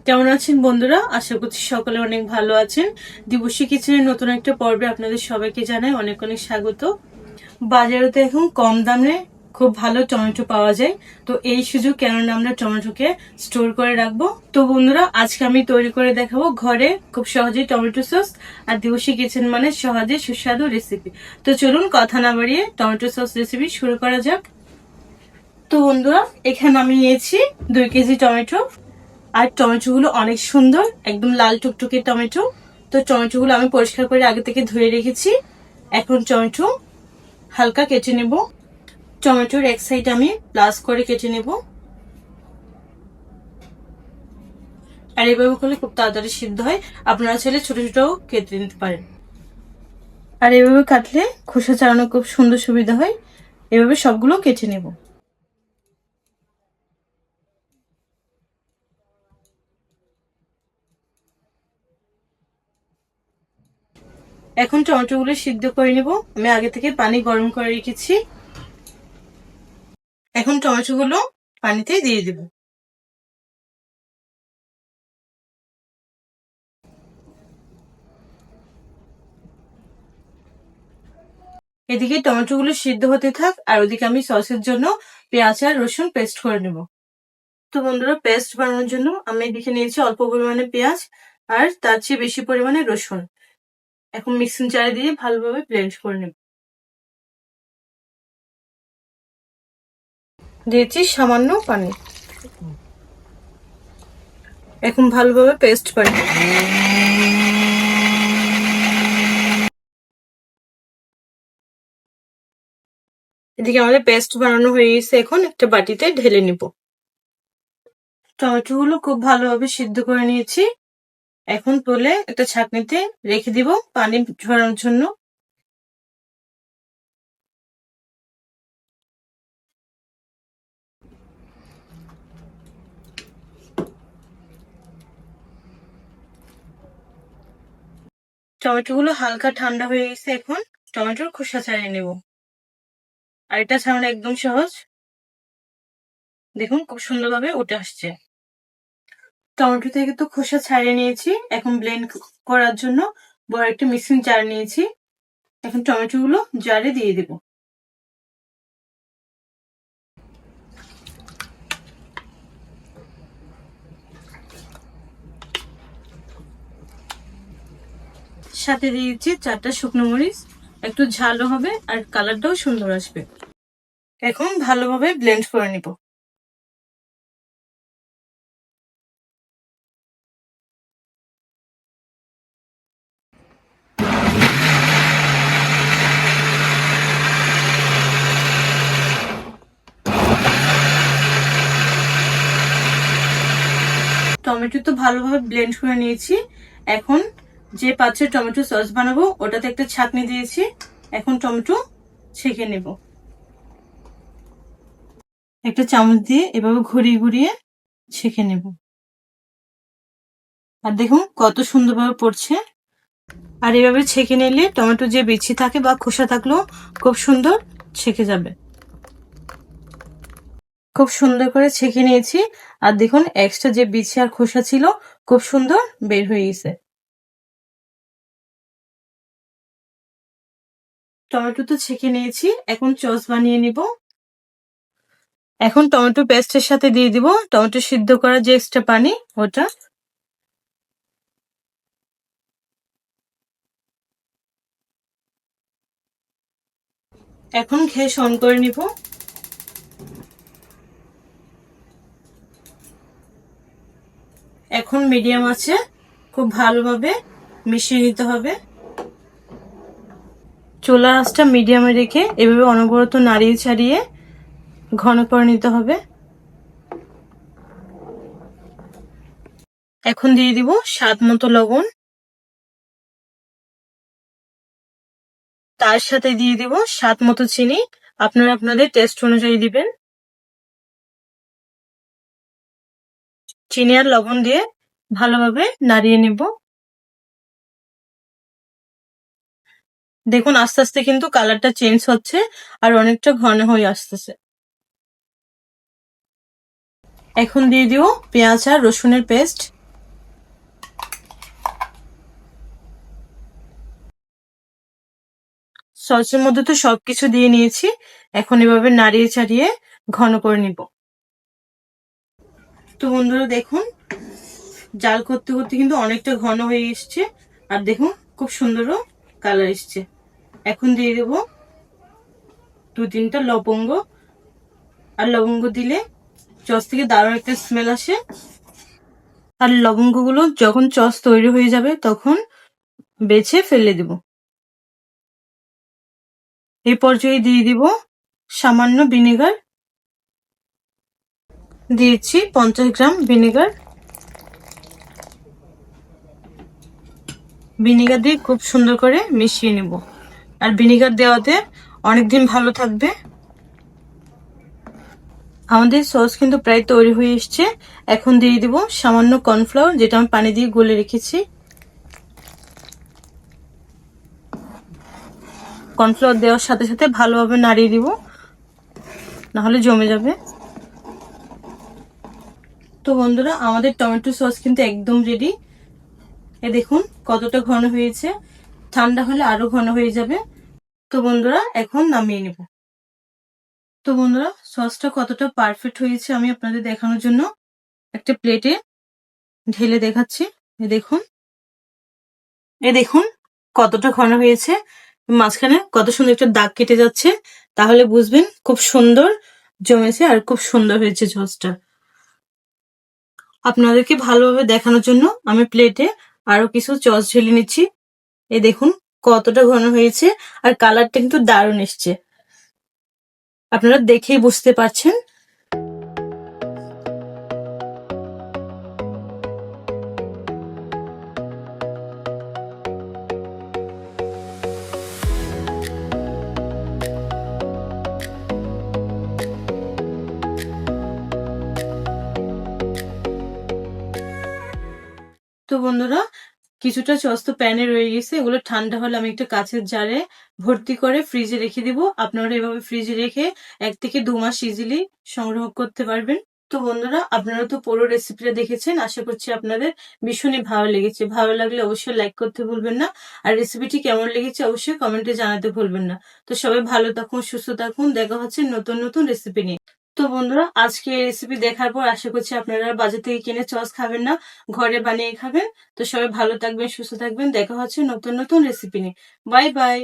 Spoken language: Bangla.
কেমন আছেন বন্ধুরা? আশা করছি সকলে অনেক ভালো আছেন। দিবসী কিচেনের নতুন একটা পর্বে আপনাদের সবাইকে জানাই অনেক অনেক স্বাগত। বাজারে তো এখন কম দামে খুব ভালো টমেটো পাওয়া যায়, তো এই সুযোগ কেননা আমরা টমেটোকে স্টোর করে রাখবো। তো বন্ধুরা, আজকে আমি তৈরি করে দেখাবো ঘরে খুব সহজেই টমেটো সস। আর দিবসী কিচেন মানে সহজে সুস্বাদু রেসিপি। তো চলুন কথা না বাড়িয়ে টমেটো সস রেসিপি শুরু করা যাক। তো বন্ধুরা, এখানে আমি নিয়েছি 2 কেজি টমেটো। আর টমেটোগুলো অনেক সুন্দর, একদম লাল টুকটুকে টমেটো। তো টমেটোগুলো আমি পরিষ্কার করে আগে থেকে ধুয়ে রেখেছি। এখন টমেটো হালকা কেটে নেব। টমেটোর এক সাইড আমি প্লাস করে কেটে নেব। আর এভাবে করলে খুব তাড়াতাড়ি সিদ্ধ হয়। আপনারা চাইলে ছোট ছোট কেটে নিতে পারেন। আর এভাবে কাটলে খোসা ছাড়ানো খুব সুন্দর সুবিধা হয়। এভাবে সবগুলো কেটে নেব। এখন টমেটোগুলো সিদ্ধ করে নেব। আমি আগে থেকে পানি গরম করে রেখেছি। এখন টমেটোগুলো পানিতে দিয়ে দেব। এদিকে টমেটোগুলো সিদ্ধ হতে থাক, আর ওদিকে আমি সসের জন্য পেঁয়াজ আর রসুন পেস্ট করে নেব। তো বন্ধুরা, পেস্ট বানানোর জন্য আমি এদিকে নিয়েছি অল্প পরিমাণে পেঁয়াজ আর তার চেয়ে বেশি পরিমাণে রসুন। এখন মিক্সিং জারে দিয়ে ভালোভাবে ব্লেন্ড করে নেব। দিয়েছি সামান্য পানি। এখন ভালোভাবে পেস্ট করে নেব। এদিকে আমাদের পেস্ট বানানো হয়ে গেছে, এখন একটা বাটিতে ঢেলে নিব। টমেটোগুলো খুব ভালোভাবে সিদ্ধ করে নিয়েছি। এখন তুলে একটা ছাঁকনিতে রেখে দিব পানি ঝরানোর জন্য। টমেটোগুলো হালকা ঠান্ডা হয়ে গেছে, এখন টমেটোর খোসা ছাড়িয়ে নেব। আর এটা ছাড়ানো একদম সহজ। দেখুন খুব সুন্দরভাবে উঠে আসছে। টমেটো থেকে তো খোসা ছাড়িয়ে নিয়েছি। এখন ব্লেন্ড করার জন্য বড় একটা মিক্সিং জার নিয়েছি। এখন টমেটোগুলো জারে দিয়ে দেব। সাথে দিয়েছি 4টা শুকনো মরিচ। একটু ঝালও হবে আর কালারটাও সুন্দর আসবে। এখন ভালোভাবে ব্লেন্ড করে নিব। টমেটো তো ভালোভাবে ব্লেন্ড করে নিয়েছি। এখন যে পাত্রে টমেটো সস বানাবো ওটাতে একটা ছাঁকনি দিয়েছি। এখন টমেটো ছেঁকে নেব। একটা চামচ দিয়ে এভাবে ঘুরিয়ে ঘুরিয়ে ছেঁকে নেব। আর দেখুন কত সুন্দরভাবে পড়ছে। আর এভাবে ছেঁকে নিলে টমেটো যে বিচি থাকে বা খোসা থাকলেও খুব সুন্দর ছেঁকে যাবে। খুব সুন্দর করে ছেঁকে নিয়েছি। আর দেখুন এক্সট্রা যে বিচি আর খোসা ছিল খুব সুন্দর বের হয়ে গেছে। টমেটো তো ছেঁকে নিয়েছি, এখন সস বানিয়ে নিব। এখন টমেটো পেস্টের সাথে দিয়ে দিব টমেটো সিদ্ধ করা যে এক্সট্রা পানি ওটা। এখন গ্যাস অন করে নিব। এখন মিডিয়াম আছে খুব ভালোভাবে মিশিয়ে নিতে হবে। চুলার আঁচটা মিডিয়ামে রেখে এভাবে অনবরত নাড়িয়ে ছাড়িয়ে ঘন করে নিতে হবে। এখন দিয়ে দিব স্বাদ মতো লবণ। তার সাথে দিয়ে দিব স্বাদ মতো চিনি। আপনারা আপনাদের টেস্ট অনুযায়ী দিবেন। চিনি আর লবণ দিয়ে ভালোভাবে নাড়িয়ে নেব। দেখুন আস্তে আস্তে কিন্তু কালারটা চেঞ্জ হচ্ছে আর অনেকটা ঘন হয়ে আসতেছে। এখন দিয়ে দিব পেঁয়াজ আর রসুনের পেস্ট। সসের মধ্যে তো সবকিছু দিয়ে নিয়েছি, এখন এভাবে নাড়িয়ে চাড়িয়ে ঘন করে নিব। তো বন্ধুরা দেখুন, জাল করতে করতে কিন্তু অনেকটা ঘন হয়ে এসছে, আর দেখুন খুব সুন্দরও কালার এসছে। এখন দিয়ে দেব 2-3টা লবঙ্গ, আর লবঙ্গ দিলে চস থেকে দারুণ একটা স্মেল আসে। আর লবঙ্গগুলো যখন চস তৈরি হয়ে যাবে তখন বেছে ফেলে দিব। এই পর্যায়ে দিয়ে দিব সামান্য ভিনেগার, দিয়েছি 50 গ্রাম ভিনেগার। ভিনেগার দিয়ে খুব সুন্দর করে মিশিয়ে নেব, আর ভিনেগার দেওয়াতে অনেকদিন ভালো থাকবে। আমাদের সস কিন্তু প্রায় তৈরি হয়ে এসছে। এখন দিয়ে দিব সামান্য কর্নফ্লাওয়ার, যেটা আমি পানি দিয়ে গলে রেখেছি। কর্নফ্লাওয়ার দেওয়ার সাথে সাথে ভালোভাবে নাড়িয়ে দিব, নাহলে জমে যাবে। তো বন্ধুরা আমাদের টমেটো সস কিন্তু একদম রেডি। এ দেখুন কতটা ঘন হয়েছে, ঠান্ডা হলে আরো ঘন হয়ে যাবে। তো বন্ধুরা এখন নামিয়ে নেব। তো বন্ধুরা সসটা কতটা পারফেক্ট হয়েছে আমি আপনাদের দেখানোর জন্য একটা প্লেটে ঢেলে দেখাচ্ছি। এ দেখুন কতটা ঘন হয়েছে, মাঝখানে কত সুন্দর একটা দাগ কেটে যাচ্ছে, তাহলে বুঝবেন খুব সুন্দর জমেছে আর খুব সুন্দর হয়েছে সসটা। আপনাদেরকে ভালোভাবে দেখানোর জন্য আমি প্লেটে আরো কিছু সস ঢেলে নিচ্ছি। এ দেখুন কতটা ঘন হয়েছে, আর কালারটা কিন্তু দারুণ এসছে, আপনারা দেখেই বুঝতে পারছেন। তো বন্ধুরা কিছুটা সস তো প্যানে রয়ে গেছে, এগুলো ঠান্ডা হলে আমি একটা কাঁচের জারে ভর্তি করে ফ্রিজে রেখে দিব। আপনারা এভাবে ফ্রিজে রেখে 1 থেকে 2 মাস ইজিলি সংগ্রহ করতে পারবেন। তো বন্ধুরা আপনারা তো পুরো রেসিপিটা দেখেছেন, আশা করছি আপনাদের ভীষণই ভালো লেগেছে। ভালো লাগলে অবশ্যই লাইক করতে ভুলবেন না, আর রেসিপিটি কেমন লেগেছে অবশ্যই কমেন্টে জানাতে ভুলবেন না। তো সবাই ভালো থাকুন, সুস্থ থাকুন, দেখা হচ্ছে নতুন নতুন রেসিপি নিয়ে। তো বন্ধুরা আজকে এই রেসিপি দেখার পর আশা করছি আপনারা বাজার থেকে কিনে সস খাবেন না, ঘরে বানিয়ে খাবেন। তো সবাই ভালো থাকবেন, সুস্থ থাকবেন, দেখা হচ্ছে নতুন নতুন রেসিপি নিয়ে। Bye bye.